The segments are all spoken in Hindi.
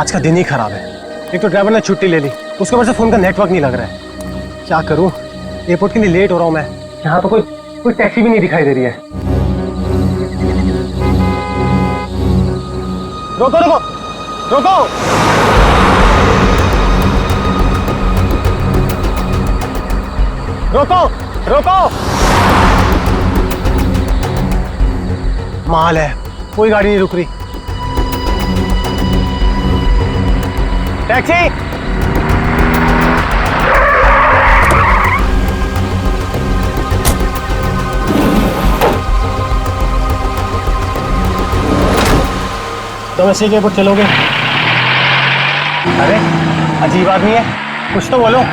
आज का दिन ही खराब है। एक तो ड्राइवर ने छुट्टी ले ली, उसके ऊपर से फोन का नेटवर्क नहीं लग रहा है। क्या करूं, एयरपोर्ट के लिए लेट हो रहा हूं मैं। यहाँ तो कोई टैक्सी भी नहीं दिखाई दे रही है। रोको रोको रोको। रोको रोको। माल है, कोई गाड़ी नहीं रुक रही। टैक्सी। डोमेस्टिक एयरपोर्ट चलोगे? अरे अजीब आदमी है, कुछ तो बोलो।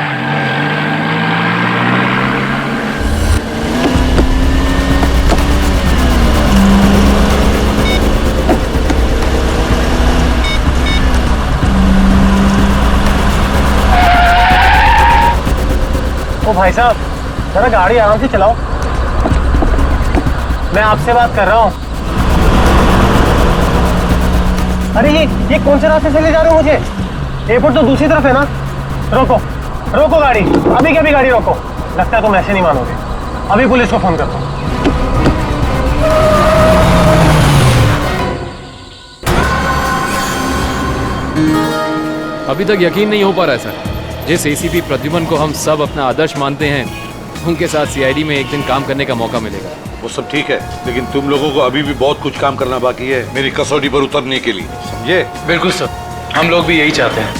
ओ भाई साहब, जरा गाड़ी आराम से चलाओ, मैं आपसे बात कर रहा हूँ। अरे ये कौन से रास्ते से ले जा रहे हो मुझे? एयरपोर्ट तो दूसरी तरफ है ना। रोको रोको गाड़ी, अभी के अभी गाड़ी रोको। लगता है तुम ऐसे नहीं मानोगे, अभी पुलिस को फोन करता हूँ। अभी तक यकीन नहीं हो पा रहा है सर। जिस एसीपी प्रद्युमन को हम सब अपना आदर्श मानते हैं, उनके साथ सीआईडी में एक दिन काम करने का मौका मिलेगा। वो सब ठीक है, लेकिन तुम लोगों को अभी भी बहुत कुछ काम करना बाकी है मेरी कसौटी पर उतरने के लिए, समझे? बिल्कुल सर, हम लोग भी यही चाहते हैं।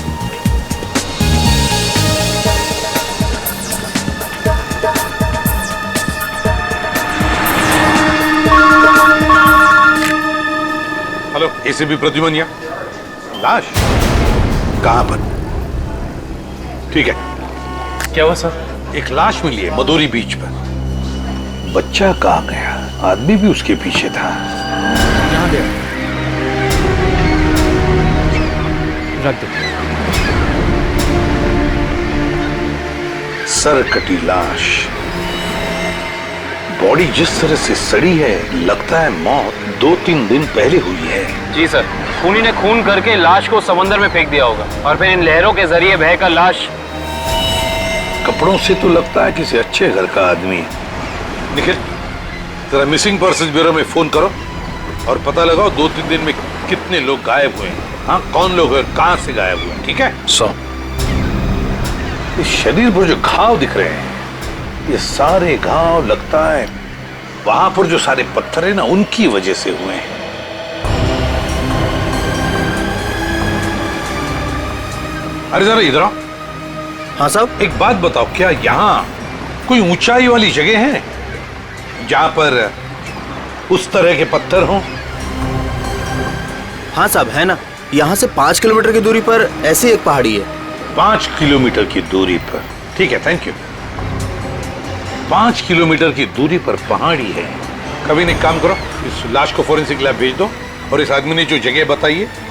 हेलो, एसीपी प्रद्युमन यहाँ। लाश कहाँ पर? ठीक है। क्या हुआ सर? एक लाश मिली है मदोरी बीच पर। बच्चा कहाँ गया? आदमी भी उसके पीछे था। यहाँ दे, रख दो। सर कटी लाश, बॉडी जिस तरह से सड़ी है, लगता है मौत 2-3 दिन पहले हुई है। जी सर, खूनी ने खून करके लाश को समंदर में फेंक दिया होगा और फिर इन लहरों के जरिए बहकर लाश। कपड़ों से तो लगता है किसी अच्छे घर का आदमी है। निखिल, जरा मिसिंग पर्सन ब्यूरो में फोन करो और पता लगाओ 2-3 दिन में कितने लोग गायब हुए हैं। हाँ, कौन लोग हैं, कहां से गायब हुए हैं, ठीक है? इस शरीर पर जो घाव दिख रहे हैं, ये सारे घाव लगता है वहां पर जो सारे पत्थर है ना, उनकी वजह से हुए हैं। अरे जरा इधर आओ। हाँ साहब। एक बात बताओ, क्या यहाँ कोई ऊंचाई वाली जगह है जहां पर उस तरह के पत्थर हों? हाँ साहब, है ना। यहाँ से 5 किलोमीटर की दूरी पर ऐसी एक पहाड़ी है। 5 किलोमीटर की दूरी पर? ठीक है, थैंक यू। 5 किलोमीटर की दूरी पर पहाड़ी है। कभी नहीं, काम करो, इस लाश को फोरेंसिक लैब भेज दो और इस आदमी ने जो जगह बताई है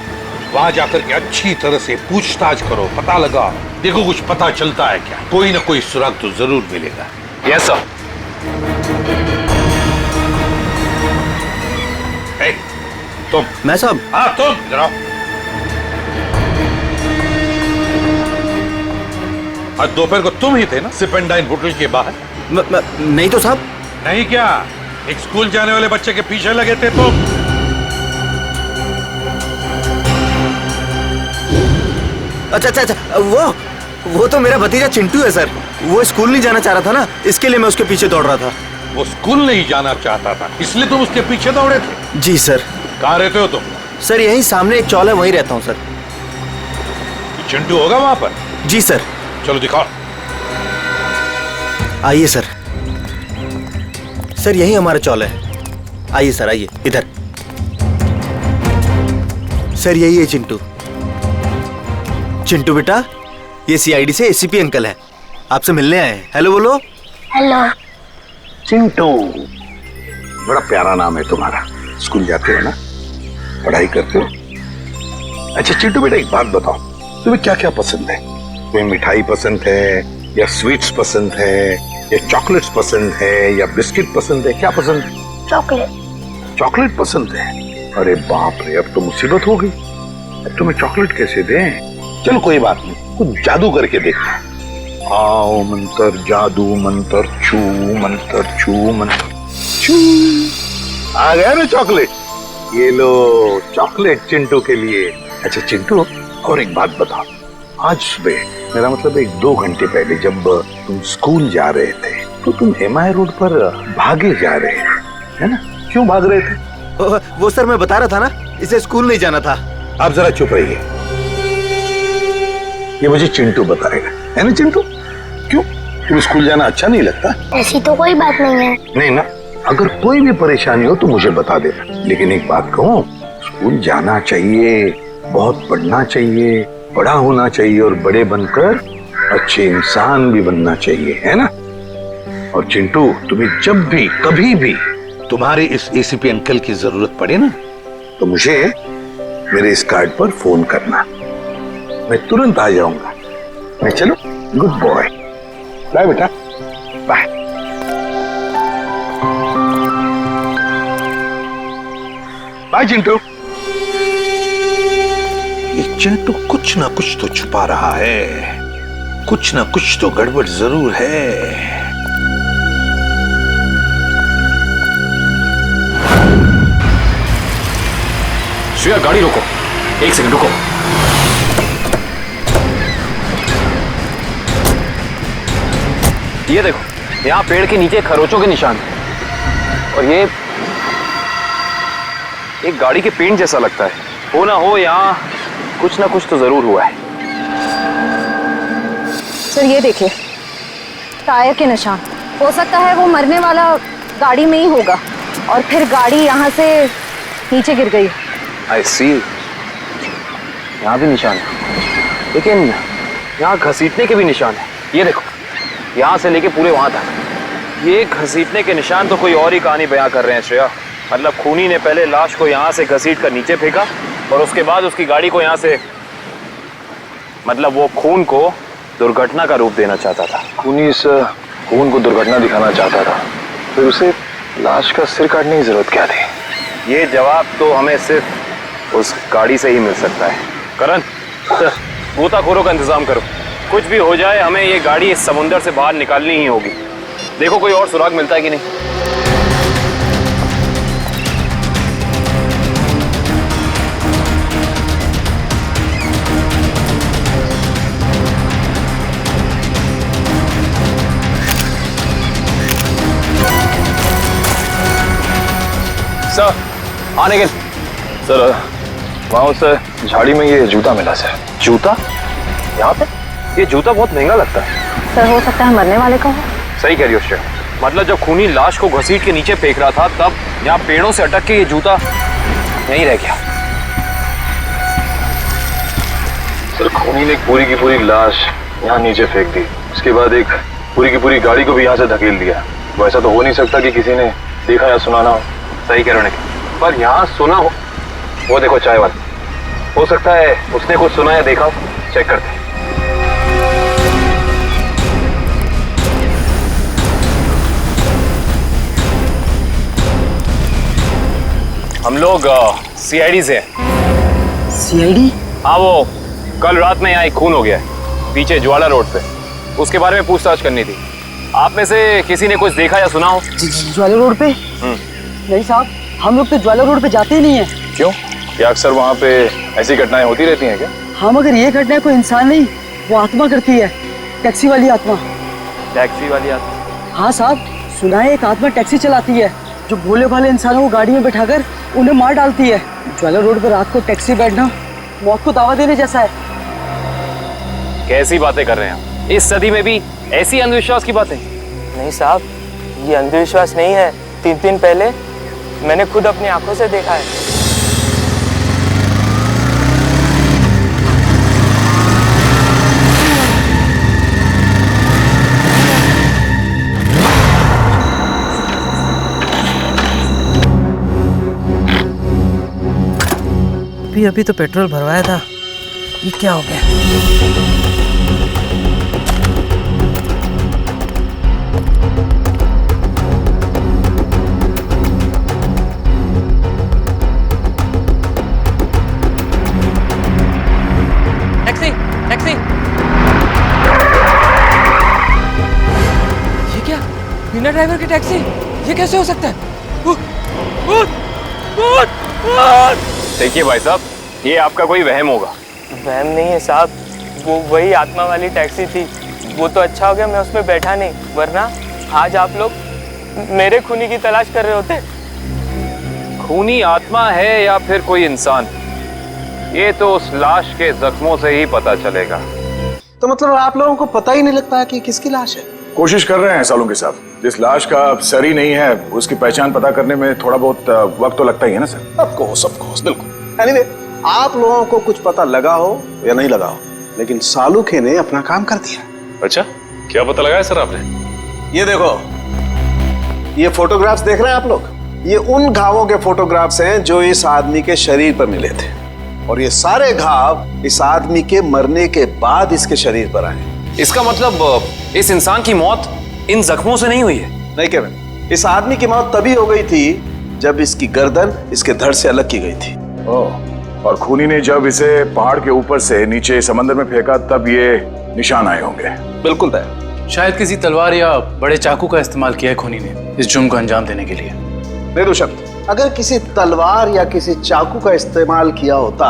वहां जाकर के अच्छी तरह से पूछताछ करो, पता लगा, देखो कुछ पता चलता है क्या। कोई ना कोई सुराग तो जरूर मिलेगा। Yes sir. तुम। मैं साहब? हाँ तुम, इधर आओ। आज दोपहर को तुम ही थे ना सिप एंड डाइन होटल के बाहर? नहीं तो साहब। नहीं क्या? एक स्कूल जाने वाले बच्चे के पीछे लगे थे तुम? अच्छा, वो तो मेरा भतीजा चिंटू है सर। वो स्कूल नहीं जाना चाह रहा था ना, इसके लिए मैं उसके पीछे दौड़ रहा था। वो स्कूल नहीं जाना चाहता था, इसलिए तुम उसके पीछे दौड़े थे? जी सर। कहाँ रहते हो तुम? सर यहीं सामने एक चौल है, वहीं रहता हूँ सर। चिंटू होगा वहां पर? जी सर। चलो दिखाओ। आइए सर। सर यही हमारा चौल है। आइए सर, आइए इधर। सर यही है चिंटू। चिंटू बेटा, ये सीआईडी से एसीपी अंकल हैं, आपसे मिलने आए हैं। हेलो बोलो। हेलो। चिंटू, बड़ा प्यारा नाम है तुम्हारा। स्कूल जाते हो ना, पढ़ाई करते हो? अच्छा चिंटू बेटा, एक बात बताओ, तुम्हें क्या क्या पसंद है? तुम्हें मिठाई पसंद है या स्वीट्स पसंद है या चॉकलेट्स पसंद है या बिस्किट पसंद है? क्या पसंद है? चॉकलेट। चॉकलेट पसंद है? अरे बाप रे, अब तो मुसीबत हो गई। तुम्हें चॉकलेट कैसे दें? चलो कोई बात नहीं, कुछ जादू करके देखते हैं। आओ मंत्र जादू मंत्र छू मंत्र छू मंत्र छू। आ गया ना चॉकलेट, ये लो चॉकलेट चिंटू के लिए। अच्छा चिंटू, और एक बात बताओ, आज सुबह, मेरा मतलब 1-2 घंटे पहले जब तुम स्कूल जा रहे थे तो तुम MI रोड पर भागे जा रहे थे, है ना? क्यों भाग रहे थे? वो सर मैं बता रहा था ना, इसे स्कूल नहीं जाना था। आप जरा चुप रहिए, ये मुझे चिंटू बताएगा, है ना चिंटू? क्यों, तुम्हें स्कूल जाना अच्छा नहीं लगता? ऐसी तो कोई बात नहीं है। नहीं ना, अगर कोई भी परेशानी हो तो मुझे बता देना। लेकिन एक बात कहूँ, स्कूल जाना चाहिए, बहुत पढ़ना चाहिए, बड़ा होना चाहिए और बड़े बनकर अच्छे इंसान भी बनना चाहिए, है ना? और चिंटू, तुम्हें जब भी कभी भी तुम्हारे इस ACP अंकल की जरूरत पड़े ना, तो मुझे मेरे इस कार्ड पर फोन करना, मैं तुरंत आ जाऊंगा। मैं चलो, गुड बॉय, बाय बेटा, बाय। बाय चिंटू। ये चिंटू कुछ ना कुछ तो छुपा रहा है, कुछ ना कुछ तो गड़बड़ जरूर है। श्रेया गाड़ी रोको, 1 सेकंड रुको। ये देखो, यहाँ पेड़ के नीचे खरोचों के निशान हैं। और ये एक गाड़ी के पेंट जैसा लगता है। हो ना हो, यहाँ कुछ ना कुछ तो जरूर हुआ है। सर ये देखिए, टायर के निशान। हो सकता है वो मरने वाला गाड़ी में ही होगा और फिर गाड़ी यहाँ से नीचे गिर गई। आई सी, यहाँ भी निशान है, लेकिन यहाँ घसीटने के भी निशान है। ये देखो, यहाँ से लेके पूरे वहां तक ये घसीटने के निशान तो कोई और ही कहानी बयां कर रहे हैं श्रेया। मतलब खूनी ने पहले लाश को यहाँ से घसीट कर नीचे फेंका और उसके बाद उसकी गाड़ी को यहाँ से, मतलब वो खून को दुर्घटना का रूप देना चाहता था। खूनी इस खून को दुर्घटना दिखाना चाहता था, फिर उसे लाश का सिर काटने की जरूरत क्या थी? ये जवाब तो हमें सिर्फ उस गाड़ी से ही मिल सकता है। करण, गोताखोरों का इंतजाम करो, कुछ भी हो जाए हमें ये गाड़ी इस समुंदर से बाहर निकालनी ही होगी। देखो कोई और सुराग मिलता है कि नहीं। सर, आने के सर, वहाँ उस झाड़ी में ये जूता मिला सर। जूता यहाँ पे? ये जूता बहुत महंगा लगता है। सर हो सकता है मरने वाले का हो। सही कह रही हो श्रेया, मतलब जब खूनी लाश को घसीट के नीचे फेंक रहा था तब यहाँ पेड़ों से अटक के ये जूता नहीं रह गया। सर खूनी ने पूरी की पूरी लाश यहाँ नीचे फेंक दी, उसके बाद एक पूरी की पूरी गाड़ी को भी यहाँ से धकेल दिया। वैसा तो हो नहीं सकता कि किसी ने देखा या सुना ना हो। सही कह रहे हो, पर यहाँ सुना हो, वो देखो चाय वाला, हो सकता है उसने कुछ सुना या देखा हो। चेक करते हैं। हम लोग CID से हैं। CID? हाँ, वो कल रात में यहाँ एक खून हो गया है पीछे ज्वाला रोड पे, उसके बारे में पूछताछ करनी थी। आप में से किसी ने कुछ देखा या सुना हो? ज्वाला रोड पे? नहीं साहब, हम लोग तो ज्वाला रोड पे जाते ही नहीं है। क्यों? क्या अक्सर वहाँ पे ऐसी घटनाएं होती रहती हैं क्या? हाँ, मगर ये घटना कोई इंसान नहीं, वो आत्मा करती है, टैक्सी वाली आत्मा। टैक्सी वाली आत्मा? हाँ साहब, सुना है एक आत्मा टैक्सी चलाती है जो भोले भाले इंसानों को गाड़ी में बैठाकर उन्हें मार डालती है। ज्वाला रोड पर रात को टैक्सी बैठना मौत को दावा देने जैसा है। कैसी बातें कर रहे हैं आप? इस सदी में भी ऐसी अंधविश्वास की बातें? नहीं साहब, ये अंधविश्वास नहीं है। 3 दिन पहले मैंने खुद अपनी आंखों से देखा है। अभी तो पेट्रोल भरवाया था, ये क्या हो गया? ड्राइवर की टैक्सी, ये कैसे हो सकता है? देखिए भाई साहब, ये आपका कोई वहम होगा। वहम नहीं है साहब, वो वही आत्मा वाली टैक्सी थी। वो तो अच्छा हो गया मैं उसमें बैठा नहीं, वरना आज आप लोग मेरे खूनी की तलाश कर रहे होते। खूनी आत्मा है या फिर कोई इंसान, ये तो उस लाश के जख्मों से ही पता चलेगा। तो मतलब आप लोगों को पता ही नहीं लगता कि किसकी लाश है? कोशिश कर रहे हैं सालों के साथ। जिस लाश का सर ही नहीं है उसकी पहचान पता करने में थोड़ा बहुत वक्त तो लगता ही है ना सर। ऑफ कोर्स, बिल्कुल। एनीवे, आप लोगों को कुछ पता लगा हो या नहीं लगा हो, लेकिन सालुखे ने अपना काम कर दिया। अच्छा, क्या पता लगाया सर आपने? ये देखो, ये फोटोग्राफ्स देख रहे हैं आप लोग? ये उन घावों के फोटोग्राफ्स हैं जो इस आदमी के शरीर पर मिले थे, और ये सारे घाव इस आदमी के मरने के बाद इसके शरीर पर आए। इसका मतलब इस इंसान की मौत इन जख्मों से नहीं हुई है? नहीं केविन, इस आदमी की मौत तभी हो गई थी जब इसकी गर्दन इसके धड़ से अलग की गई थी। और खूनी ने जब इसे पहाड़ के ऊपर से नीचे समंदर में फेंका तब ये निशान आए होंगे। बिल्कुल तय। शायद किसी तलवार या बड़े चाकू का इस्तेमाल किया है खूनी ने इस जुर्म को अंजाम देने के लिए। बेदुशक, अगर किसी तलवार या किसी चाकू का इस्तेमाल किया होता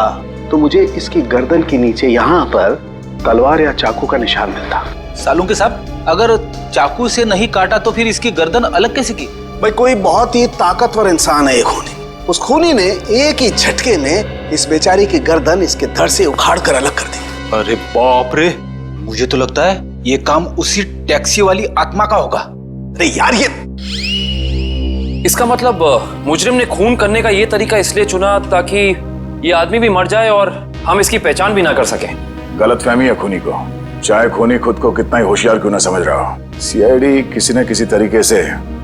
तो मुझे इसकी गर्दन के नीचे यहाँ पर तलवार या चाकू का निशान मिलता। सालुंके साहब, अगर चाकू से नहीं काटा तो फिर इसकी गर्दन अलग कैसे की? भाई, कोई बहुत ही ताकतवर इंसान है ये खूनी। उस खूनी ने एक ही झटके में इस बेचारी की गर्दन इसके धड़ से उखाड़ कर अलग कर दी। अरे बाप रे, मुझे तो लगता है ये काम उसी टैक्सी वाली आत्मा का होगा। अरे यार, ये इसका मतलब मुजरिम ने खून करने का ये तरीका इसलिए चुना ताकि ये आदमी भी मर जाए और हम इसकी पहचान भी ना कर सके। गलतफहमी है खूनी को, चाहे खूनी खुद को कितना ही होशियार क्यों ना समझ रहा हो। सीआईडी किसी न किसी तरीके से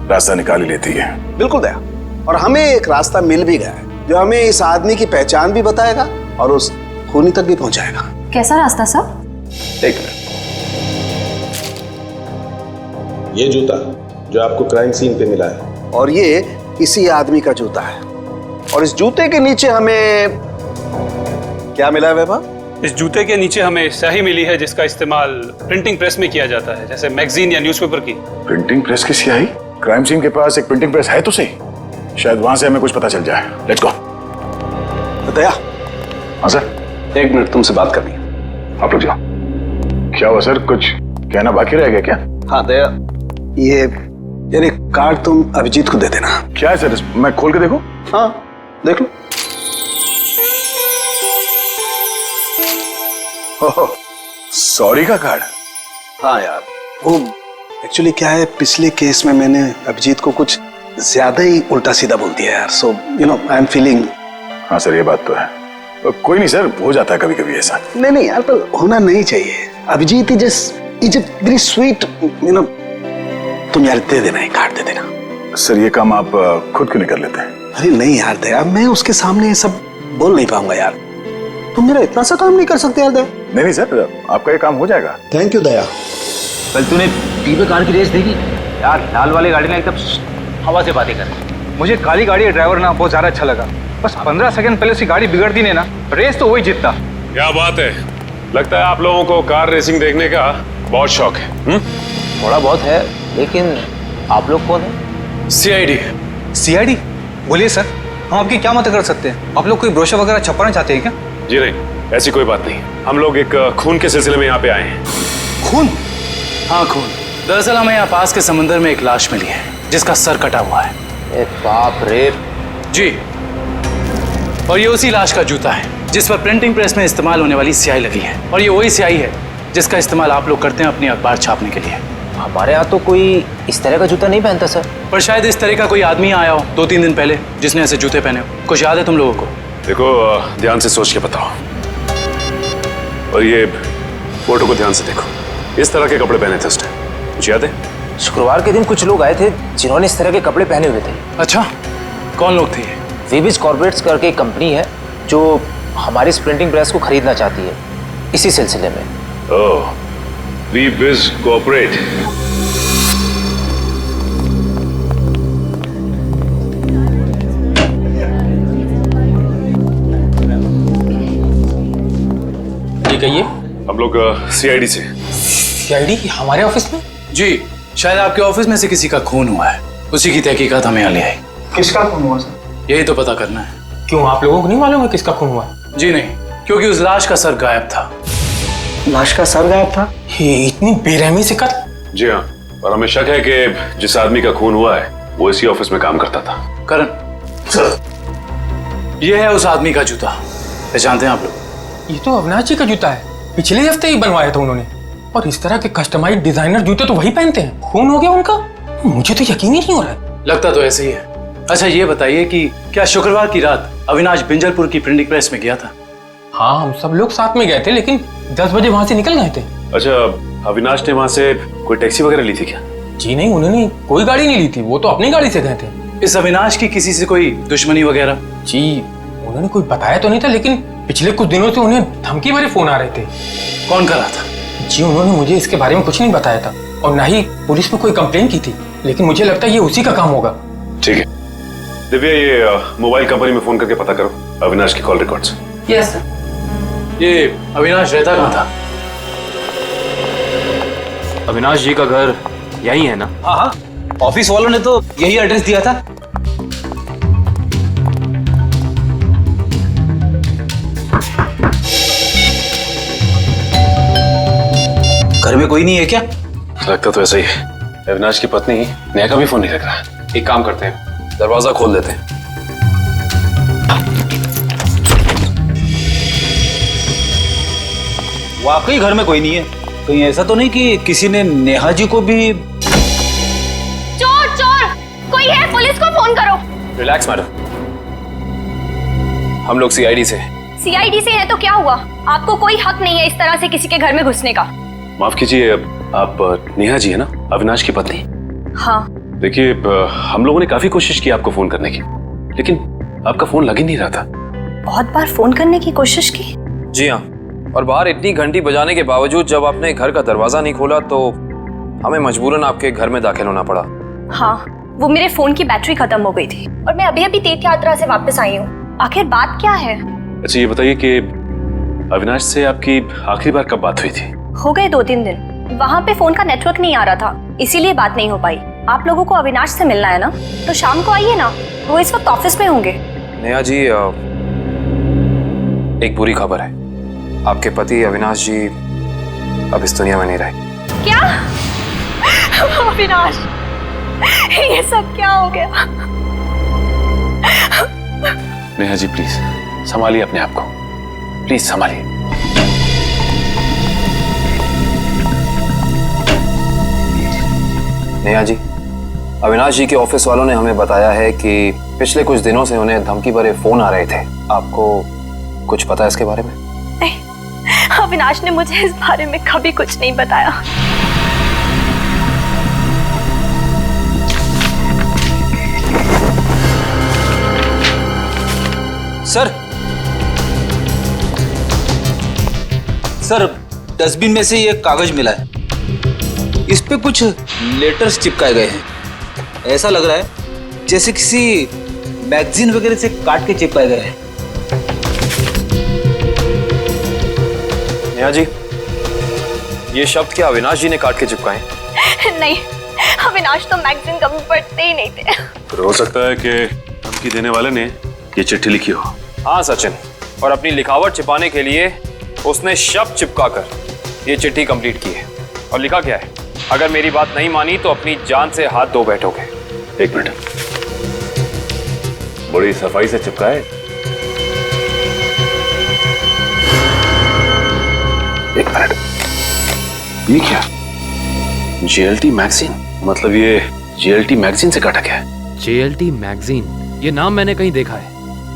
रास्ता निकाल ही लेती है। बिल्कुल दया, और हमें एक रास्ता मिल भी गया है जो हमें इस आदमी की पहचान भी बताएगा और उस खूनी तक भी पहुंचाएगा। कैसा रास्ता साहब? एक मिनट, ये जूता जो आपको क्राइम सीन पे मिला है, और ये इसी आदमी का जूता है, और इस जूते के नीचे हमें क्या मिला है वैभव? इस जूते के नीचे हमें स्याही मिली है जिसका इस्तेमाल प्रिंटिंग प्रेस में किया जाता है, जैसे मैगजीन या न्यूज़पेपर की। प्रिंटिंग प्रेस की स्याही? क्राइम सीन के पास एक प्रिंटिंग प्रेस है तो सही, शायद वहां से हमें कुछ पता चल जाए। Let's go. दया। हाँ सर। 1 मिनट तुमसे बात करनी है। आप लोग जाओ। क्या हुआ सर, कुछ कहना बाकी रह गया क्या? हाँ दया, ये यार एक कार्ड तुम अभिजीत को दे देना। क्या है सर, मैं खोल के देखूं? हाँ देख लो। सॉरी का कार्ड? हाँ यार, वो एक्चुअली क्या है, पिछले केस में मैंने अभिजीत को कुछ ज्यादा ही उल्टा सीधा बोल दिया यार, so you know I am feeling. हाँ सर, ये बात तो है। कोई नहीं सर, हो जाता है कभी कभी ऐसा। नहीं यार, पर होना नहीं चाहिए। Abhijeet is very sweet, you know. तुम यार दे देना, कार्ड दे देना। सर ये काम आप खुद क्यों नहीं कर लेते? अरे नहीं यार दया, मैं उसके सामने ये सब बोल नहीं पाऊंगा यार। तुम मेरा इतना सा काम नहीं कर सकते यार दया। नहीं सर, आपका ये काम हो जाएगा। थैंक यू दया। कल तूने टीवी कार की रेस देखी यार? लाल वाली गाड़ी ने एकदम हवा से बातें कर। मुझे काली गाड़ी का ड्राइवर ना बहुत ज्यादा अच्छा लगा। बस 15 सेकंड पहले उसकी गाड़ी बिगड़ती नहीं ना, रेस तो वही जीतता। क्या बात है, लगता है आप लोगों को कार रेसिंग देखने का बहुत शौक है। थोड़ा बहुत है, लेकिन आप लोग कौन है? सीआईडी। सीआईडी? बोलिए सर, हम आपकी क्या मदद कर सकते हैं? आप लोग कोई ब्रोशर वगैरह छपवाना चाहते हैं क्या? जी नहीं, ऐसी कोई बात नहीं। हम लोग एक खून के सिलसिले में यहाँ पे आए हैं। खून? हाँ खून। दरअसल हमें यहाँ पास के समंदर में एक लाश मिली है जिसका सर कटा हुआ है। बाप रे। जी, और ये उसी लाश का जूता है जिस पर प्रिंटिंग प्रेस में इस्तेमाल होने वाली स्याही लगी है, और ये वही स्याही है जिसका इस्तेमाल आप लोग करते हैं अपनी अखबार छापने के लिए। हमारे यहाँ तो कोई इस तरह का जूता नहीं पहनता सर। पर शायद इस तरह का कोई आदमी आया हो 2-3 दिन पहले जिसने ऐसे जूते पहने हो। कुछ याद है तुम लोगों को? देखो, ध्यान से सोच के बताओ, और ये फोटो को ध्यान से देखो। इस तरह के कपड़े पहने थे उस टाइम, कुछ याद है? शुक्रवार के दिन कुछ लोग आए थे जिन्होंने इस तरह के कपड़े पहने हुए थे। अच्छा, कौन लोग थे ये? वीबिज कॉर्पोरेट्स करके एक कंपनी है जो हमारी इस प्रिंटिंग प्रेस को खरीदना चाहती है, इसी सिलसिले में। ओह, वीबिज कॉर्पोरेट। जी कहिए। हम लोग सीआईडी से। सीआईडी हमारे ऑफिस में? जी, शायद आपके ऑफिस में से किसी का खून हुआ है, उसी की तहकीकात हमें यहाँ ले आई। किसका खून हुआ सर? यही तो पता करना है। क्यों, आप लोगों को नहीं मालूम है किसका खून हुआ है? जी नहीं, क्योंकि उस लाश का सर गायब था। लाश का सर गायब था? ये इतनी बेरहमी से कर? जी हाँ, और हमें शक है कि जिस आदमी का खून हुआ है वो इसी ऑफिस में काम करता था। करण सर, ये है उस आदमी का जूता, पहचानते हैं आप लोग? ये तो अविनाश जी का जूता है, पिछले हफ्ते ही बनवाया था उन्होंने। और इस तरह के कस्टमाइज्ड डिजाइनर जूते तो वही पहनते हैं। खून हो गया उनका? मुझे तो यकीन ही नहीं हो रहा है। लगता तो ऐसे ही है। अच्छा ये बताइए कि क्या शुक्रवार की रात अविनाश बिंजलपुर की प्रिंटिंग प्रेस में गया था? हाँ, हम सब लोग साथ में गए थे, लेकिन 10 बजे वहां से निकल गए थे। अच्छा, अविनाश ने वहां से कोई टैक्सी वगैरह ली थी क्या? जी नहीं, उन्होंने कोई गाड़ी नहीं ली थी, वो तो अपनी गाड़ी से गए थे। इस अविनाश की किसी से कोई दुश्मनी वगैरह? जी उन्होंने कोई बताया तो नहीं था, लेकिन पिछले कुछ दिनों से उन्हें धमकी भरे फोन आ रहे थे। कौन कर रहा था? जी उन्होंने मुझे इसके बारे में कुछ नहीं बताया था, और ना ही पुलिस में कोई कंप्लेन की थी, लेकिन मुझे लगता है ये उसी का काम होगा। ठीक है दिव्या, ये मोबाइल कंपनी में फोन करके पता करो अविनाश की कॉल रिकॉर्ड्स। Yes sir. ये अविनाश रहता कहाँ था? अविनाश जी का घर यही है ना? हाँ हाँ, ऑफिस वालों ने तो यही एड्रेस दिया था। घर में कोई नहीं है क्या? लगता तो ऐसा ही है। अविनाश की पत्नी नेहा का भी फोन नहीं लग रहा। एक काम करते हैं, दरवाजा खोल देते हैं। वाकई घर में कोई नहीं है। कहीं ऐसा तो नहीं कि किसी ने नेहा जी को भी? चोर चोर कोई है, पुलिस को फोन करो। रिलैक्स मैडम, हम लोग सीआईडी से। सीआईडी से है तो क्या हुआ? आपको कोई हक नहीं है इस तरह से किसी के घर में घुसने का। माफ कीजिए, आप नेहा जी है ना, अविनाश की पत्नी? हाँ। देखिए, हम लोगों ने काफी कोशिश की आपको फोन करने की, लेकिन आपका फोन लग ही नहीं रहा था। बहुत बार फोन करने की कोशिश की? जी हाँ, और बाहर इतनी घंटी बजाने के बावजूद जब आपने घर का दरवाजा नहीं खोला तो हमें मजबूरन आपके घर में दाखिल होना पड़ा। हाँ, वो मेरे फोन की बैटरी खत्म हो गई थी और मैं अभी अभी तीर्थ यात्रा से वापस आई हूँ। आखिर बात क्या है? अच्छा ये बताइए कि अविनाश से आपकी आखिरी बार कब बात हुई थी? हो गए 2-3 दिन। वहाँ पे फोन का नेटवर्क नहीं आ रहा था, इसीलिए बात नहीं हो पाई। आप लोगों को अविनाश से मिलना है ना, तो शाम को आइए ना, वो इस वक्त ऑफिस में होंगे। नेहा जी, एक बुरी खबर है, आपके पति अविनाश जी अब इस दुनिया में नहीं रहे। क्या? अविनाश, ये सब क्या हो गया? नेहा जी प्लीज संभालिए अपने आप को, प्लीज संभालिए। नेहा जी, अविनाश जी के ऑफिस वालों ने हमें बताया है कि पिछले कुछ दिनों से उन्हें धमकी भरे फोन आ रहे थे। आपको कुछ पता है इसके बारे में? नहीं, अविनाश ने मुझे इस बारे में कभी कुछ नहीं बताया। सर, डस्टबिन में से ये कागज मिला है, इस पे कुछ लेटर्स चिपकाए गए हैं। ऐसा लग रहा है जैसे किसी मैगजीन वगैरह से काट के चिपकाए गए हैं। नेहा जी, ये शब्द क्या अविनाश जी ने काट के चिपकाए? नहीं, अविनाश तो मैगजीन कभी पढ़ते ही नहीं थे। फिर हो सकता है कि धमकी देने वाले ने ये चिट्ठी लिखी हो। हाँ सचिन, और अपनी लिखावट छिपाने के लिए उसने शब्द चिपकाकर ये चिट्ठी कंप्लीट की है। और लिखा क्या है? अगर मेरी बात नहीं मानी तो अपनी जान से हाथ धो बैठोगे। एक मिनट, बड़ी सफाई से चिपकाए। एक मिनट, ये क्या? JLT magazine? मतलब ये JLT मैगजीन से काटा गया है? JLT मैगजीन, ये नाम मैंने कहीं देखा है,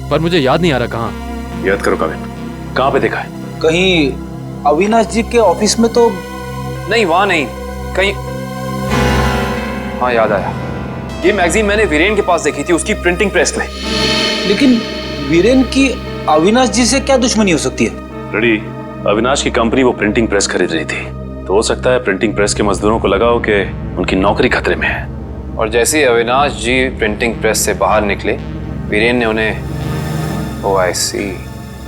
पर मुझे याद नहीं आ रहा कहाँ। याद करो काविन, कहाँ पे देखा है? कहीं अविनाश जी के ऑफिस में तो नहीं, वहां नहीं, कहीं। हाँ याद आया, ये मैगजीन मैंने वीरेन के पास देखी थी, उसकी प्रिंटिंग प्रेस में। लेकिन वीरेन की अविनाश जी से क्या दुश्मनी हो सकती है? रेडी, अविनाश की कंपनी वो प्रिंटिंग प्रेस खरीद रही थी, तो हो सकता है प्रिंटिंग प्रेस के मजदूरों को लगा हो कि उनकी नौकरी खतरे में है। और जैसे ही अविनाश जी प्रिंटिंग प्रेस से बाहर निकले, वीरेन ने उन्हें, ओह आई सी,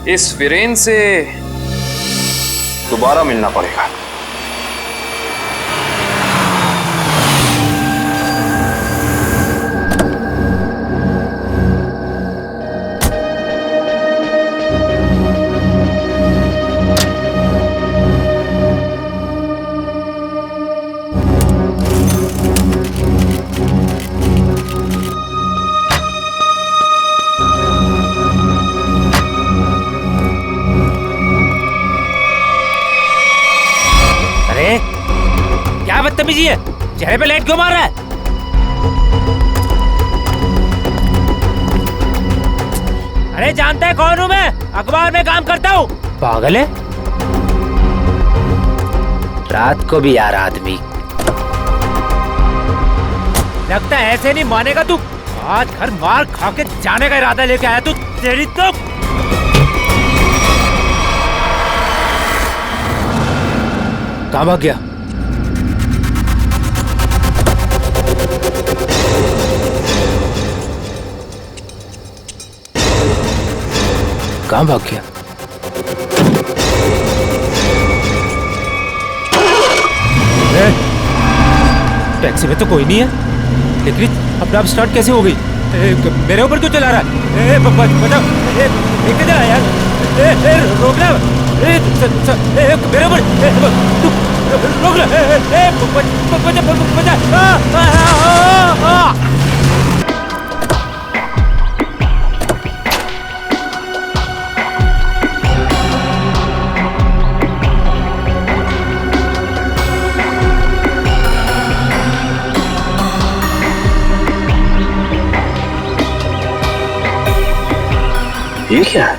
इस वीरेन से दोबारा मिलना पड़ेगा। बदतमीजी है? चेहरे पे लाइट क्यों मार रहा है? अरे जानता है कौन हूँ मैं? अखबार में काम करता हूँ। पागल है? रात को भी यार आदमी। लगता है ऐसे नहीं मानेगा तू। आज घर मार खा के जाने का इरादा लेके आया तू। तेरी तो कहाँ भाग गया? कहाँ भाग गया? टैक्सी में तो कोई नहीं है, लेकिन अब स्टार्ट कैसे हो गई? मेरे ऊपर क्यों चला रहा है? बचाओ, लेके चला यार। रोकना, मेरे ऊपर रोक लो। बचा। ये क्या है?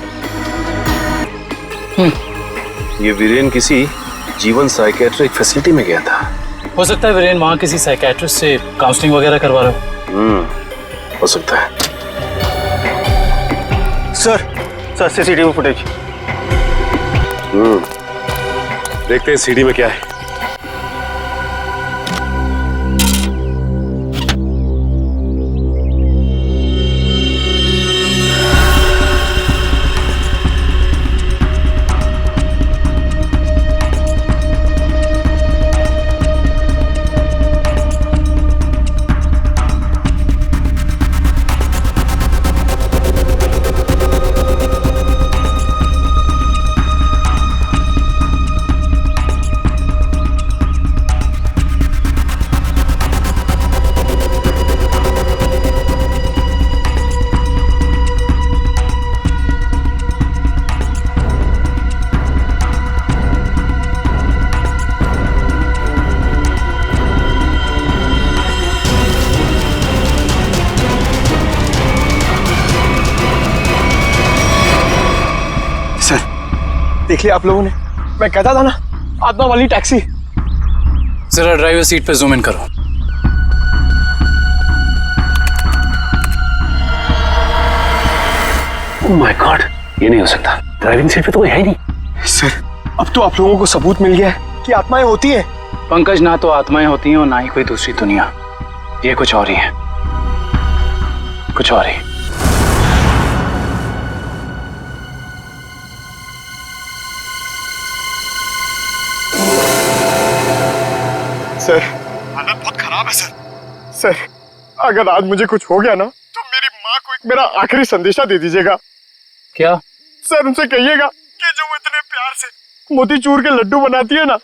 ये वीरेन किसी जीवन साइकेट्रिक फैसिलिटी में गया था। हो सकता है वीरेन वहाँ किसी साइकेट्रिस्ट से काउंसलिंग वगैरह करवा रहा हो। हो सकता है। Sir CCTV footage. देखते हैं सीडी में क्या है। देख लिया आप लोगों ने? मैं कहता था ना, आत्मा वाली टैक्सी। जरा ड्राइवर सीट पे जूम इन करो। ओह माय गॉड, ये नहीं हो सकता। ड्राइविंग सीट पे तो कोई है ही नहीं। सर, अब तो आप लोगों को सबूत मिल गया है कि आत्माएं होती हैं। पंकज, ना तो आत्माएं होती हैं और ना ही कोई दूसरी दुनिया। ये कुछ और ही है, कुछ और ही। सर, हालत बहुत खराब है सर। अगर आज मुझे कुछ हो गया ना, तो मेरी माँ को एक मेरा आखिरी संदेशा दे दीजिएगा। क्या? सर, उनसे कहिएगा कि जो वो इतने प्यार से मोतीचूर के लड्डू बनाती है ना,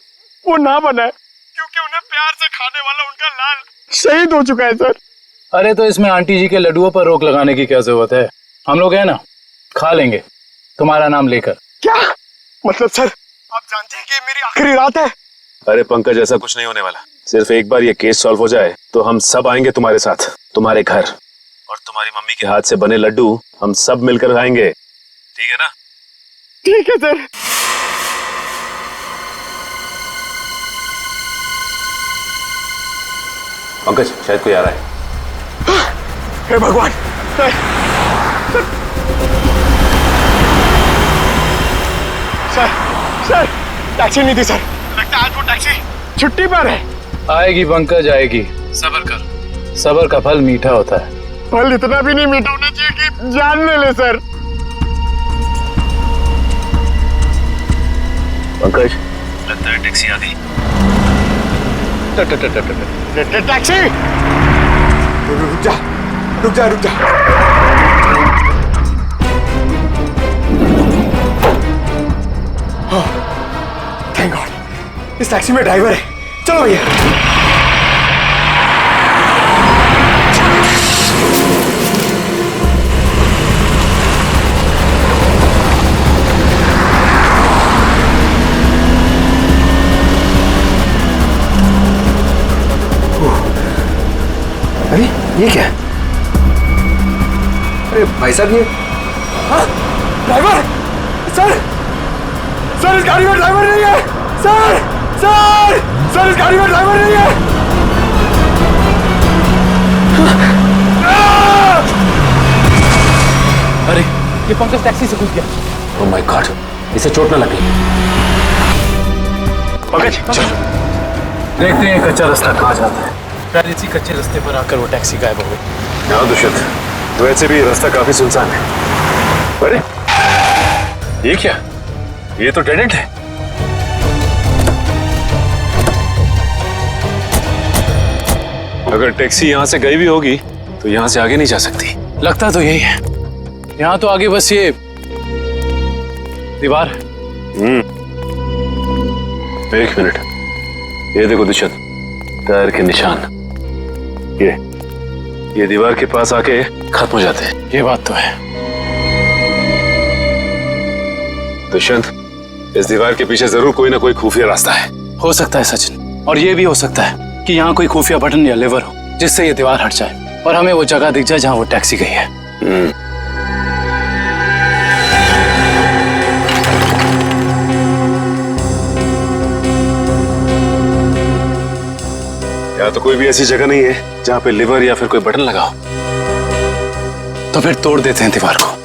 वो ना बनाए, क्योंकि उन्हें प्यार से खाने वाला उनका लाल शहीद हो चुका है सर। अरे तो इसमें आंटी जी के लड्डुओं पर रोक लगाने की क्या जरूरत है? हम लोग हैं ना, खा लेंगे तुम्हारा नाम लेकर। क्या मतलब सर, आप जानते हैं कि ये मेरी आखिरी रात है? अरे पंकज, ऐसा कुछ नहीं होने वाला। सिर्फ एक बार ये केस सॉल्व हो जाए तो हम सब आएंगे तुम्हारे साथ, तुम्हारे घर, और तुम्हारी मम्मी के हाथ से बने लड्डू हम सब मिलकर खाएंगे। ठीक है ना? ठीक है सर। पंकज, शायद कोई आ रहा है। हे भगवान, सर, टैक्सी नहीं थी सर। लगता है आज वो टैक्सी छुट्टी पर है। आएगी पंकज, आएगी। सब्र कर, सब्र का फल मीठा होता है। फल इतना भी नहीं मीठा होना चाहिए कि जान ले ले सर। पंकज, लगता है टैक्सी आ गई। टैक्सी! रुक जा, रुक जा, रुक जा। थैंक गॉड, इस टैक्सी में ड्राइवर है। चलो भैया। ये क्या है? अरे भाई साहब ये ड्राइवर सर सर इस गाड़ी में ड्राइवर नहीं है सर सर सर इस गाड़ी में ड्राइवर नहीं है। अरे ये पंकज टैक्सी से घुस गया। ओह माय गॉड, इसे चोट ना लगी। पंकज चलो देखते हैं कच्चा रास्ता कहाँ जाता है। शायद इसी कच्चे रास्ते पर आकर वो टैक्सी गायब हो गई। हाँ दुष्यंत, वैसे भी रास्ता काफी सुनसान है। अरे ये क्या? ये तो डेड एंड है। अगर टैक्सी यहाँ से गई भी होगी तो यहाँ से आगे नहीं जा सकती। लगता तो यही है। यहाँ तो आगे बस ये दीवार है। एक मिनट, ये देखो दुष्यंत, टायर के निशान। ये दीवार के पास आके खत्म हो जाते हैं। ये बात तो है। दुष्यंत, इस दीवार के पीछे जरूर कोई ना कोई खुफिया रास्ता है। हो सकता है सचिन, और ये भी हो सकता है कि यहाँ कोई खुफिया बटन या लेवर हो जिससे ये दीवार हट जाए और हमें वो जगह दिख जाए जहाँ वो टैक्सी गई है। यहाँ तो कोई भी ऐसी जगह नहीं है जहाँ पे लिवर या फिर कोई बटन लगा हो। तो फिर तोड़ देते हैं दीवार को।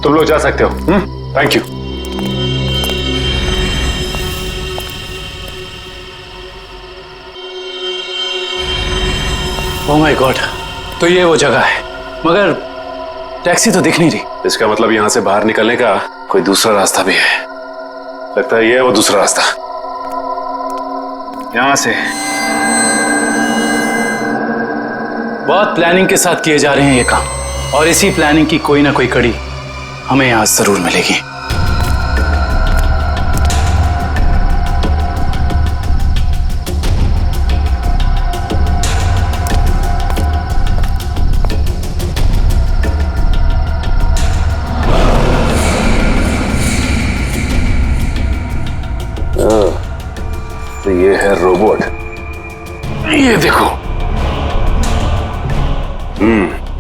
तुम लोग जा सकते हो। Thank you. Oh my God, तो ये वो जगह है, मगर टैक्सी तो दिख नहीं रही। इसका मतलब यहाँ से बाहर निकलने का कोई दूसरा रास्ता भी है। लगता है ये है वो दूसरा रास्ता। यहाँ से बहुत प्लानिंग के साथ किए जा रहे हैं ये काम, और इसी प्लानिंग की कोई ना कोई कड़ी हमें यहाँ जरूर मिलेगी। तो ये है रोबोट। ये देखो।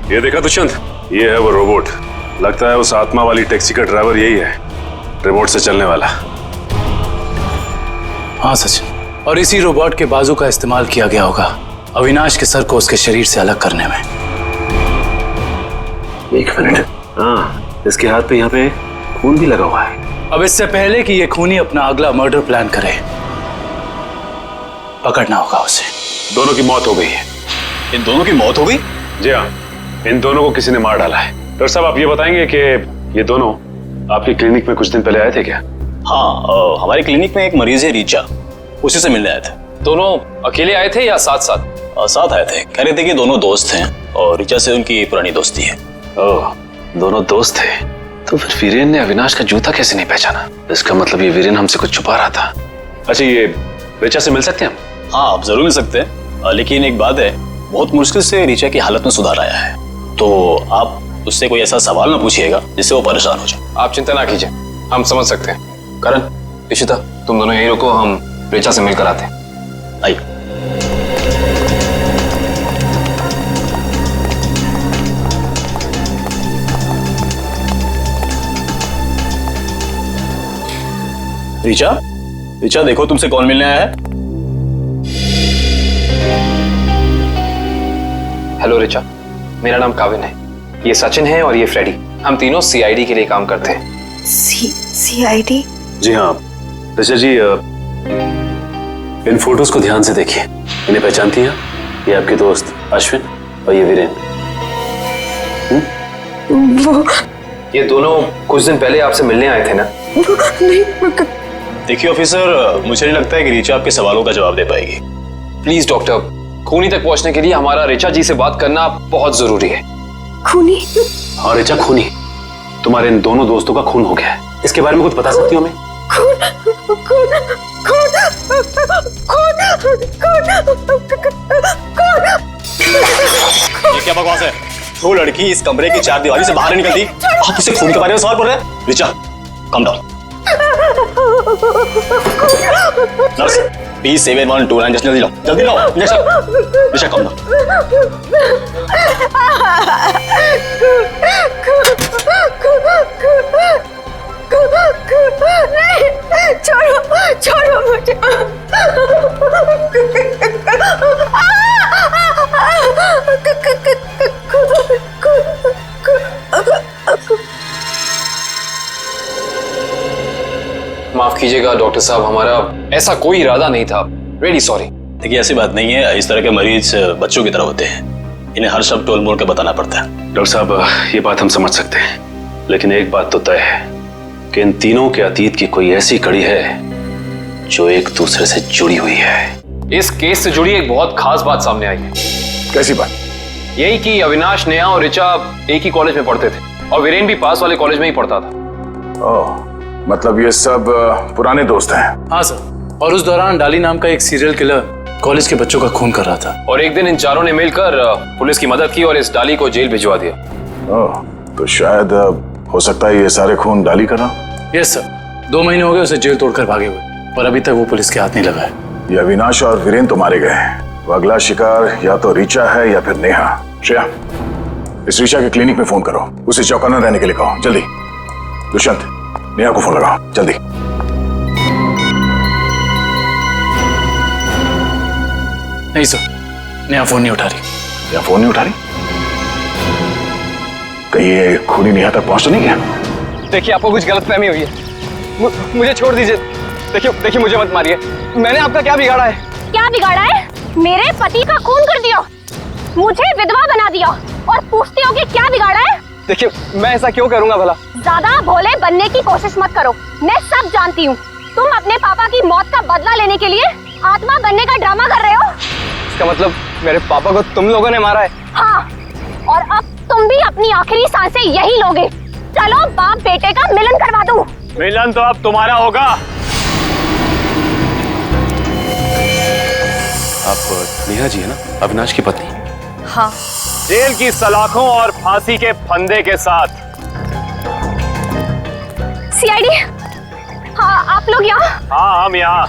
ये देखा दुष्यंत, ये है वो रोबोट। लगता है उस आत्मा वाली टैक्सी का ड्राइवर यही है, रिमोट से चलने वाला। हाँ सचिन, और इसी रोबोट के बाजू का इस्तेमाल किया गया होगा अविनाश के सर को उसके शरीर से अलग करने में। एक मिनट, हाँ इसके हाथ पे यहाँ पे खून भी लगा हुआ है। अब इससे पहले कि ये खूनी अपना अगला मर्डर प्लान करे, पकड़ना होगा उसे। दोनों की मौत हो गई है। इन दोनों की मौत हो गई? जी हाँ, इन दोनों को किसी ने मार डाला है। डॉक्टर साहब, आप ये बताएंगे कि ये दोनों आपकी क्लिनिक में कुछ दिन पहले आए थे क्या? हाँ, हमारी क्लिनिक में एक मरीज है रीचा, उसी से मिलने आए थे। दोनों अकेले आए थे या साथ साथ? साथ आए थे। कह रहे थे कि दोनों दोस्त हैं और रीचा से उनकी पुरानी दोस्ती है। ओह, दोनों दोस्त थे। तो फिर वीरेन ने अविनाश का जूता कैसे नहीं पहचाना? इसका मतलब ये वीरेन हमसे कुछ छुपा रहा था। अच्छा, ये रीचा से मिल सकते हैं हम? हाँ, आप जरूर मिल सकते हैं, लेकिन एक बात है, बहुत मुश्किल से रीचा की हालत में सुधार आया है, तो आप उससे कोई ऐसा सवाल ना पूछिएगा जिससे वो परेशान हो जाए। आप चिंता ना कीजिए, हम समझ सकते हैं। करण, इशिता, तुम दोनों यही रुको, हम रीचा से मिलकर आते हैं। आइए। रीचा, रीचा देखो तुमसे कौन मिलने आया है। हेलो रीचा, मेरा नाम काविन है, ये सचिन है और ये फ्रेडी। हम तीनों सीआईडी के लिए काम करते हैं। सीआईडी? जी हाँ ऋचा जी, इन फोटोज को ध्यान से देखिए। इन्हें पहचानती हैं? ये आपके दोस्त अश्विन और ये वीरेन। वो ये दोनों कुछ दिन पहले आपसे मिलने आए थे ना? नहीं, देखिए ऑफिसर, मुझे नहीं लगता है कि ऋचा आपके सवालों का जवाब दे पाएगी। प्लीज डॉक्टर, खूनी तक पहुंचने के लिए हमारा ऋचा जी से बात करना बहुत जरूरी है। खूनी? हाँ ऋचा, खूनी। तुम्हारे इन दोनों दोस्तों का खून हो गया है। इसके बारे में कुछ बता सकती हो हमें? ये क्या बकवास है? वो लड़की इस कमरे की चार दीवारी से बाहर नहीं निकलती, आप उसे खून के बारे में सवाल कर रहे हैं? Richa, come down. Nurse, please 7129 injection जल्दी लो, जल्दी लो इंजेक्शन। Richa, come down. नहीं, छोड़ो छोड़ो मुझे। माफ कीजिएगा डॉक्टर साहब, हमारा ऐसा कोई इरादा नहीं था। Very sorry. देखिए ऐसी बात नहीं है, इस तरह के मरीज बच्चों की तरह होते हैं, इन्हें हर शब्द टोल मोल के बताना पड़ता है। डॉक्टर साहब, ये बात हम समझ सकते हैं, लेकिन एक बात तो तय है कि इन तीनों के अतीत की कोई ऐसी कड़ी है जो एक दूसरे से जुड़ी हुई है। इस केस से जुड़ी एक बहुत खास बात सामने आई है। कैसी बात? यही कि अविनाश, नेहा और ऋचा एक ही कॉलेज में पढ़ते थे और वीरेन भी पास वाले कॉलेज में ही पढ़ता था। ओह, मतलब ये सब पुराने दोस्त हैं? हाँ सर, और उस दौरान डाली नाम का एक सीरियल किलर कॉलेज के बच्चों का खून कर रहा था। और एक दिन इन चारों ने मिलकर पुलिस की मदद की और इस डाली को जेल भिजवा दिया। ओह, तो शायद हो सकता है ये सारे खून डाली कर रहा। यस सर, 2 महीने हो गए उसे जेल तोड़कर भागे हुए, पर अभी तक वो पुलिस के हाथ नहीं लगा है। ये अविनाश और वीरेन तो मारे गए हैं, वो अगला शिकार या तो ऋचा है या फिर नेहा। श्रेया, इस ऋचा के क्लिनिक में फोन करो, उसे चौकन्ना रहने के लिए कहो, जल्दी। दुष्यंत, नेहा को फोन लगाओ, जल्दी। नहीं सर, नेहा फोन नहीं उठा रही। नेहा फोन नहीं उठा रही? कहीं ये खूनी नेहा तक पहुंच तो नहीं गया? देखिए, आपको कुछ गलतफहमी हुई है। मुझे छोड़ दीजिए। देखिए मुझे मत मारिए। मैंने आपका क्या बिगाड़ा है? क्या बिगाड़ा है? मेरे पति का खून कर दिया, मुझे विधवा बना दिया और पूछते हो कि क्या बिगाड़ा है? देखिए, मैं ऐसा क्यों करूंगा भला? ज्यादा भोले बनने की कोशिश मत करो, मैं सब जानती हूँ। तुम अपने पापा की मौत का बदला लेने के लिए आत्मा बनने का ड्रामा कर रहे हो। इसका मतलब मेरे पापा को तुम लोगों ने मारा है? हाँ, और अब तुम भी अपनी आखिरी सांसें यही लोगे। चलो बाप बेटे का मिलन करवा दूं। मिलन तो अब तुम्हारा होगा। आप नेहा जी है ना, अविनाश की पत्नी? हाँ। जेल की सलाखों और फांसी के फंदे के साथ। सीआईडी, हाँ आप लोग यहाँ? हाँ हम यहाँ।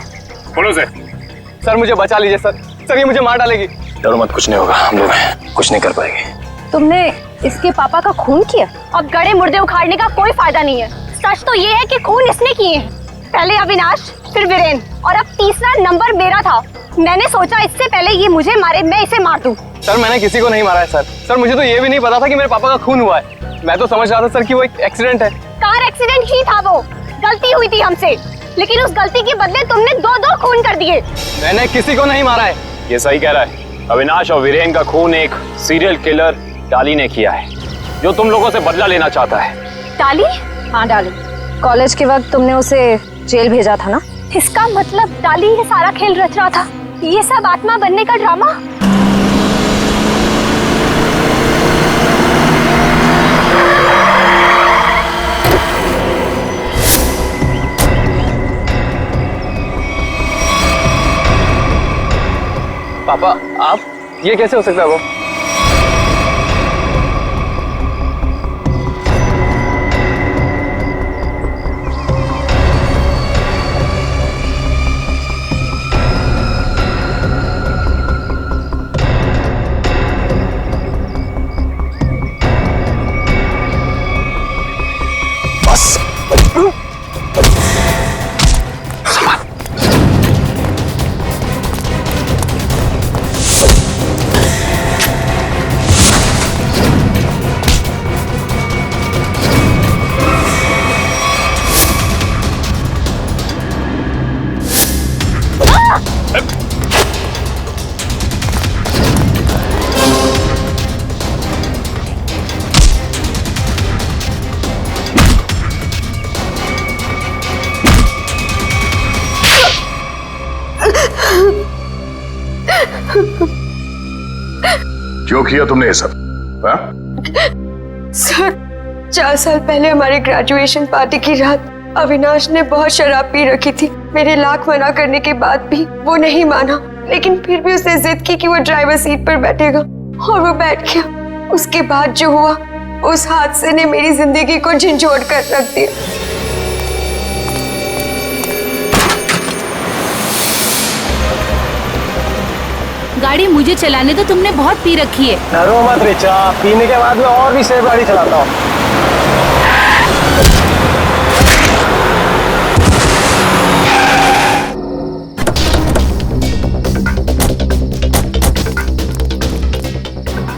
बोलो सर मुझे बचा लीजिए सर। सर ये मुझे मार डालेगी। डरो मत, कुछ नहीं होगा, हम लोग कुछ नहीं कर पाएंगे। तुमने इसके पापा का खून किया? अब गड़े मुर्दे उखाड़ने का कोई फायदा नहीं है। सच तो ये है कि खून इसने किए हैं, पहले अविनाश, फिर वीरेन, और अब तीसरा नंबर मेरा था। मैंने सोचा इससे पहले ये मुझे मारे, मैं इसे मार दूं। सर मैंने किसी को नहीं मारा है सर। मुझे तो ये भी नहीं पता था कि मेरे पापा का खून हुआ है। मैं तो समझ रहा था सर कि वो एक एक्सीडेंट है। कार एक्सीडेंट ही था, वो गलती हुई थी हमसे, लेकिन उस गलती के बदले तुमने 2-2 खून कर दिए। मैंने किसी को नहीं मारा है। ये सही कह रहा है, अविनाश और वीरेन का खून एक सीरियल किलर डाली ने किया है, जो तुम लोगों से बदला लेना चाहता है। डाली? हाँ डाली। कॉलेज के वक्त तुमने उसे जेल भेजा था ना? इसका मतलब डाली ये सारा खेल रच रहा था, ये सब आत्मा बनने का ड्रामा। पापा, आप ये कैसे हो सकता है? वो क्यों किया तुमने ये सब? हाँ? सर, 4 साल पहले हमारे ग्रेजुएशन पार्टी की रात अविनाश ने बहुत शराब पी रखी थी। मेरे लाख मना करने के बाद भी वो नहीं माना, लेकिन फिर भी उसने जिद की कि वो ड्राइवर सीट पर बैठेगा और वो बैठ गया। उसके बाद जो हुआ, उस हादसे ने मेरी जिंदगी को झंझोड़ कर रख दिया। गाड़ी मुझे चलाने तो तुमने बहुत पी रखी है। डरो मत रिचा, पीने के बाद मैं और भी सेफ गाड़ी चलाता हूँ।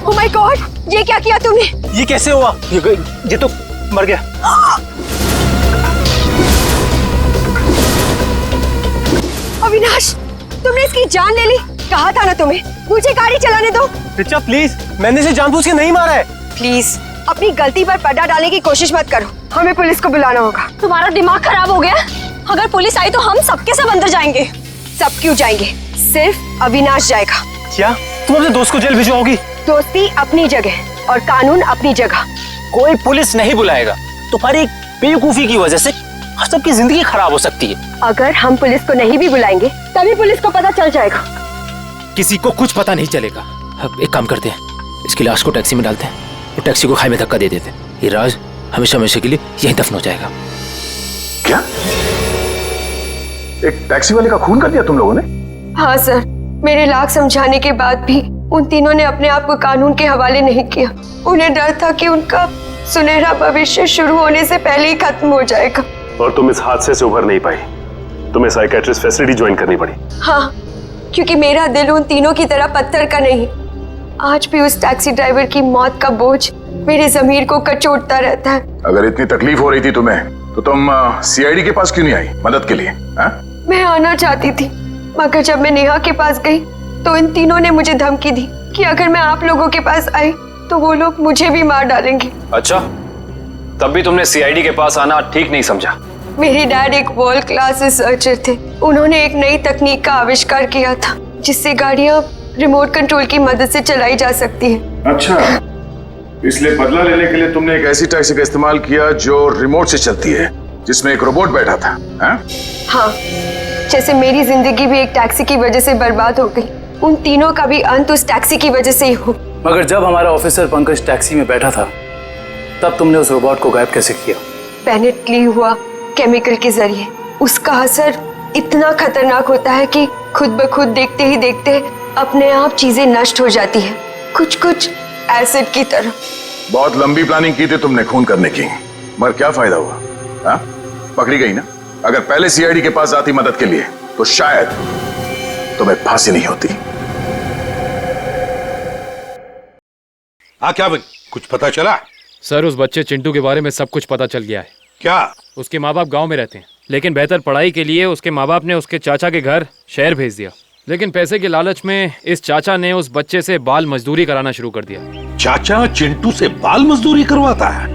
Oh my God, ये क्या किया तूने? ये कैसे हुआ? ये तो मर गया। अविनाश, तुमने इसकी जान ले ली। कहा था ना तुम्हें, मुझे गाड़ी चलाने दो। रिचा प्लीज, मैंने इसे जानबूझ के नहीं मारा है। प्लीज अपनी गलती पर पर्दा डालने की कोशिश मत करो। हमें पुलिस को बुलाना होगा। तुम्हारा दिमाग खराब हो गया? अगर पुलिस आई तो हम सबके सब अंदर जाएंगे। सब क्यों जाएंगे? सिर्फ अविनाश जाएगा। क्या तुम अपने दोस्त को जेल भिजवाओगी? दोस्ती अपनी जगह और कानून अपनी जगह। कोई पुलिस नहीं बुलाएगा। तुम्हारी बेवकूफी की वजह से सबकी जिंदगी खराब हो सकती है। अगर हम पुलिस को नहीं भी बुलाएंगे तभी पुलिस को पता चल जाएगा। किसी को कुछ पता नहीं चलेगा। अब एक काम करते हैं, इसकी लाश को टैक्सी में डालते हैं और टैक्सी को खाई में धक्का दे देते हैं। ये राज हमेशा हमेशा के लिए यहीं दफन हो जाएगा। क्या? एक टैक्सी वाले का खून कर दिया तुम लोगों ने? हाँ सर, मेरे लाख समझाने के बाद भी उन तीनों ने अपने आप को कानून के हवाले नहीं किया। उन्हें डर था कि उनका सुनहरा भविष्य शुरू होने से पहले ही खत्म हो जाएगा। और तुम इस हादसे से उभर नहीं पाई, तुम्हें साइकियाट्रिस्ट फैसिलिटी ज्वाइन करनी पड़ी। हाँ, क्योंकि मेरा दिल उन तीनों की तरह पत्थर का नहीं। आज भी उस टैक्सी ड्राइवर की मौत का बोझ मेरे ज़मीर को कचोटता रहता है। अगर इतनी तकलीफ हो रही थी तुम्हें, तो तुम सीआईडी के पास क्यों नहीं आई मदद के लिए? हा? मैं आना चाहती थी, मगर जब मैं नेहा के पास गई तो इन तीनों ने मुझे धमकी दी कि अगर मैं आप लोगों के पास आई तो वो लोग मुझे भी मार डालेंगे। अच्छा, तब भी तुमने सीआईडी के पास आना ठीक नहीं समझा? मेरे डैड एक वर्ल्ड क्लास रिसर्चर थे। उन्होंने एक नई तकनीक का आविष्कार किया था जिससे गाड़ियां रिमोट कंट्रोल की मदद से चलाई जा सकती है। अच्छा, इसलिए बदला लेने के लिए तुमने एक ऐसी टैक्सी का इस्तेमाल किया जो रिमोट से चलती है, जिसमें एक रोबोट बैठा था। हाँ, जैसे मेरी जिंदगी भी एक टैक्सी की वजह से बर्बाद हो गई, उन तीनों का भी अंत उस टैक्सी की वजह से ही हो। मगर जब हमारा ऑफिसर पंकज टैक्सी में बैठा था, तब तुमने उस रोबोट को गायब कैसे किया? पेनेट ली हुआ केमिकल के जरिए। उसका असर इतना खतरनाक होता है कि खुद ब खुद देखते ही देखते अपने आप चीजें नष्ट हो जाती है, कुछ एसिड की तरह। बहुत लंबी प्लानिंग की थी तुमने खून करने की, मगर क्या फायदा हुआ? हाँ? पकड़ी गई ना। अगर पहले सीआईडी के पास आती मदद के लिए तो शायद तुम्हें फांसी नहीं होती। हाँ, क्या भाई, कुछ पता चला? सर, उस बच्चे चिंटू के बारे में सब कुछ पता चल गया है। क्या? उसके माँ बाप गांव में रहते हैं, लेकिन बेहतर पढ़ाई के लिए उसके माँ बाप ने उसके चाचा के घर शहर भेज दिया। लेकिन पैसे के लालच में इस चाचा ने उस बच्चे से बाल मजदूरी कराना शुरू कर दिया। चाचा चिंटू से बाल मजदूरी करवाता है?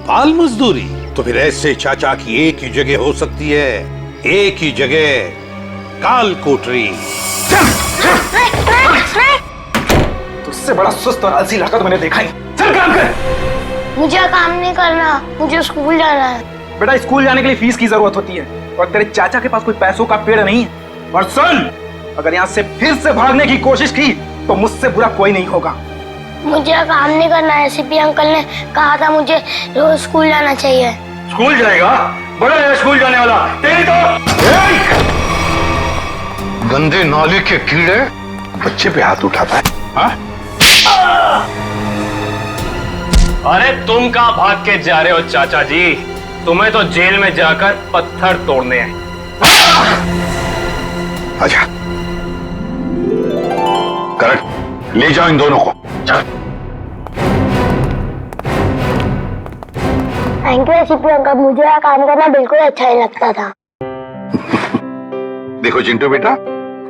बाल मजदूरी? तो फिर ऐसे चाचा की एक ही जगह हो सकती है, एक ही जगह, काल कोठरी। तुझसे बड़ा सुस्त और आलसी लड़का तो मैंने देखा ही। चल काम कर। मुझे काम नहीं करना, मुझे स्कूल जाना है। बेटा, स्कूल जाने के लिए फीस की जरूरत होती है और तेरे चाचा के पास कोई पैसों का पेड़ नहीं है। और सुन, अगर यहाँ से फिर से भागने की कोशिश की तो मुझसे बुरा कोई नहीं होगा। मुझे काम नहीं करना है। सीपी अंकल ने कहा था मुझे रोज स्कूल जाना चाहिए। स्कूल जाएगा? बड़ा है स्कूल जाने वाला। तेरी तो गंदे नाले के कीड़े बच्चे पे हाथ उठाता है। हाँ? अरे तुम कहाँ भाग के जा रहे हो चाचा जी? तुम्हें तो जेल में जाकर पत्थर तोड़ने हैं। आजा, करेक्ट, ले जाओ इन दोनों को। थैंक यू सीपी अंकल, मुझे यहाँ काम करना बिल्कुल अच्छा नहीं लगता था। देखो चिंटू बेटा,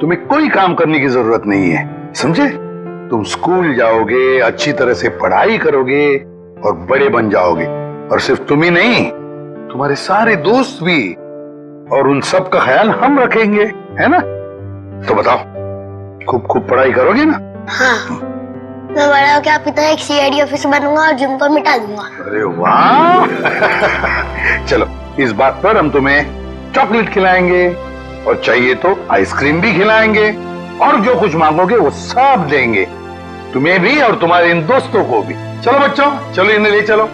तुम्हें कोई काम करने की जरूरत नहीं है, समझे? तुम स्कूल जाओगे, अच्छी तरह से पढ़ाई करोगे और बड़े बन जाओगे। और सिर्फ तुम ही नहीं, तुम्हारे सारे दोस्त भी, और उन सब का ख्याल हम रखेंगे, है ना? तो बताओ, खूब खूब पढ़ाई करोगे ना? हाँ। मैं बड़ा होकर आपकी तरह एक सीआईडी ऑफिसर बनूंगा और जिम को मिटा दूंगा। अरे वाह चलो इस बात पर हम तुम्हें चॉकलेट खिलाएंगे और चाहिए तो आइसक्रीम भी खिलाएंगे और जो कुछ मांगोगे वो सब देंगे, तुम्हें भी और तुम्हारे इन दोस्तों को भी। चलो बच्चों, चलो इन्हें ले चलो।